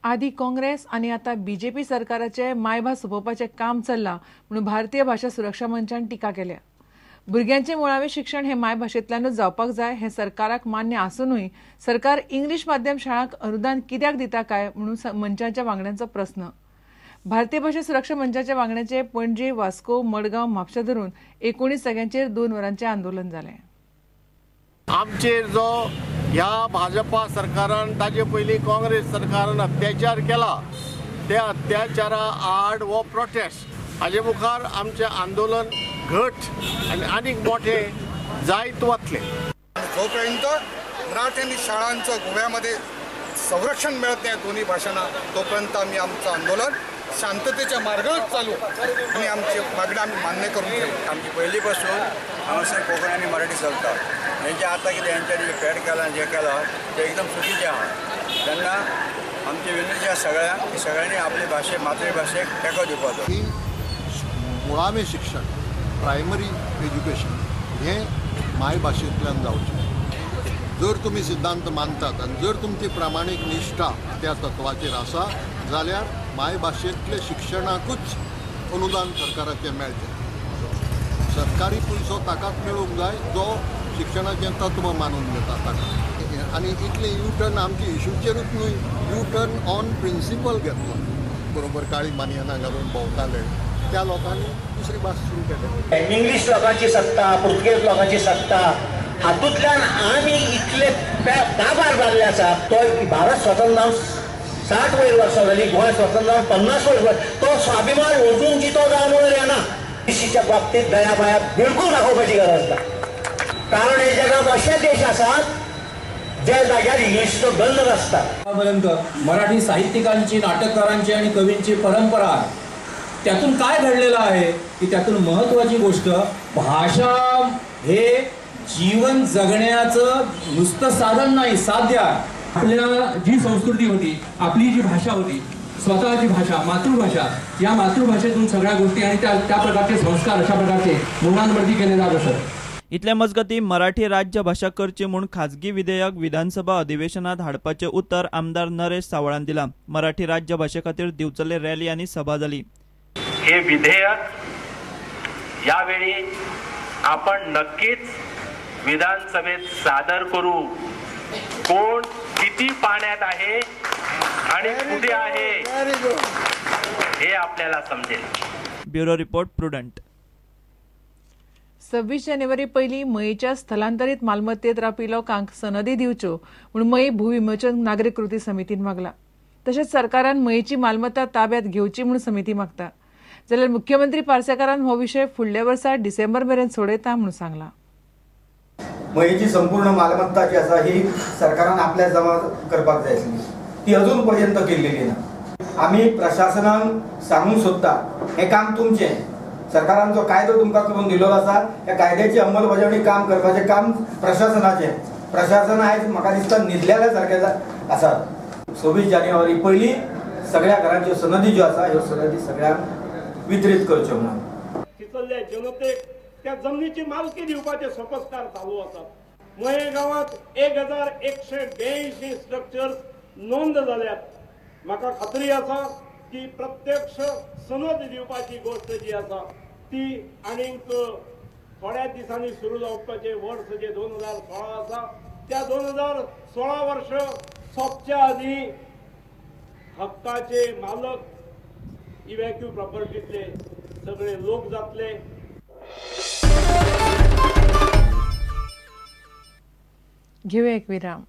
आधी काँग्रेस आणि आता बीजेपी सरकाराचे मायभास सोपोवपाचें काम चल्लां म्हणून भारतीय भाषा सुरक्षा मंचान टिका केल्या. भुरग्यांचें मुळावें शिक्षण हे मायभाशेंतल्यानूच जावपाक जाय हें सरकाराक मान्य आसूनय सरकार इंग्लीश माध्यम शाळांक अनुदान कित्याक दिता काय म्हणून मंचाच्या वांगड्यांचो प्रस्न. भारतीय भाषा सुरक्षा मंचाच्या वांगड्यांचे पणजी, वास्को, मडगांव, म्हापशा धरून 19 जाग्यांचेर 2 वरांचें आंदोलन जालें. आमचेर जो ह्या भाजपा सरकारान ताजे पयलीं काँग्रेस सरकारान अत्याचार केला त्या अत्याचारा आड हो प्रोटेस्ट हाजे मुखार आमचें आंदोलन घट आनी आनीक मोठें जायत वतलें. जोपर्यंत मराठी आणि शाळांचं गोव्यामध्ये संरक्षण मिळत नाही दोन्ही भाषांना तोपर्यंत आम्ही आमचं आंदोलन शांततेच्या मार्गावर चालू आणि आमची मागणी आम्ही मान्य करून घेऊ. आमची पहिलीपासून हांगासर कोंकणी आनी मराठी चलता. हेंचे आतां कितें हेंच्यांनी फेड केलां जें केलां तें एकदम चुकीचें आहा. तेन्ना आमची विनंती आसा सगळ्यांक की सगळ्यांनी आपली मातृभाशेक तेंको दिवपाचो. ही मुळावें शिक्षण प्रायमरी एज्युकेशन हें मायभाशेंतल्यान जावचें. जर तुमी सिद्धांत मानतात आनी जर तुमची प्रामाणीक निश्ठा त्या तत्वाचेर आसा जाल्यार मायभाशेंतल्या शिक्षणाकूच अनुदान सरकाराचें मेळचें. सरकारी पयसो ताकाच मेळूंक जाय जो शिक्षणाचें तत्व मानून घेता ताका. आनी इतलें यू टर्न आमच्या इश्यूचेरूच न्हय, यू टर्न ऑन प्रिंसिपल घेतलो. बरोबर काळी बानयानां घालून भोंवताले त्या लोकांनी दुसरी भास सुरू केली. इंग्लीश लोकांची सत्ता, पुर्तुगेज लोकांची सत्ता हातूंतल्यान आमी इतले काबार जाल्ले आसा. तो भारत स्वतंत्र जावन 60 वयर वर्सां जालीं, गोंय स्वतंत्र जावन 50 वयर. तो स्वाभिमान ओजून जितो जावन वयर येना. इंग्लिशीच्या बाबतीत दया माया बिलकूल दाखोवपाची गरज ना. कारण हे जगात असे देश आसात ज्या जाग्यार इंग्लिशीचो गंध नासता. आतापर्यंत मराठी साहित्यिकांची, नाटककारांची आणि कवींची परंपरा आहे. त्यातून काय घडलेलं आहे की त्यातून महत्त्वाची गोष्ट भाषा हे जीवन जगण्याचं नुसतं साधन नाही, साध्य आहे. आपल्या जी संस्कृती होती, आपली जी भाषा होती, स्वतःची भाषा, मातृभाषा, या मातृभाषेतून सगळ्या गोष्टी आणि त्या प्रकारचे संस्कार अशा प्रकारचे मुलांवरती केले जात असत. इतल्या मजगती मराठी राज्य भाषा करची म्हूण खाजगी विधेयक विधानसभा अधिवेशनात हाडपाचे उत्तर आमदार नरेश सावळान दिला. मराठी राज्य भाषे खातीर दिवचले रॅली आनी सभा जाली. हे विधेयक यावेळी आपण नक्कीच विधानसभेत सादर करू. कोण किती पाण्यात आहे आणि कुठे आहे हे आपल्याला समजेल. Bureau report prudent. 26 जानेवारी पयलीं मयेच्या स्थलांतरीत मालमत्तेत रावपी लोकांक सनदी दिवच्यो म्हूण मयी भूविमोचन नागरीक कृती समितीन मागला. तशेंच सरकारान मयेची मालमत्ता ताब्यात घेवची म्हूण समिती मागता. जाल्यार मुख्यमंत्री पार्सेकारान हो विशय फुडल्या वर्सा डिसेंबर मेरेन सोडयता म्हूण सांगला. मयेची संपूर्ण मालमत्ता जी आसा ही सरकारान आपल्या जमा करपाक जाय आसली, ती अजून पर्यंत केल्लेली ना. आमी प्रशासनान सांगूंक सोदता हें काम तुमचें. सरकारान जो कायदो तुमकां करून दिल्लो आसा त्या कायद्याची अंमलबजावणी काम करपाचें काम प्रशासनाचें. प्रशासन आयज म्हाका दिसता न्हिदलेल्या सारकें आसा. 26 जानेवारी पयलीं सगळ्या घरांच्यो सनदी ज्यो आसा ह्यो सनदी सगळ्यांक वितरीत करच्यो म्हणून. चिखलल्या जनतेक त्या जमनीची मालकी दिवपाचे सोपस्कार चालू आसात. मये गांवांत 1182 स्ट्रक्चर्स नोंद जाल्यात. म्हाका खात्री आसा की प्रत्यक्ष सनद दिवपाची गोष्ट जी आसा ती आनीक थोड्या दिसांनी सुरू जावपाचे वर्स जे 2016 आसा त्या 2016 वर्ष सोंपच्या आदी हक्काचे मालक इव्हॅक्यू प्रॉपर्टीतले सगळे लोक जातले. घेऊया एक विराम.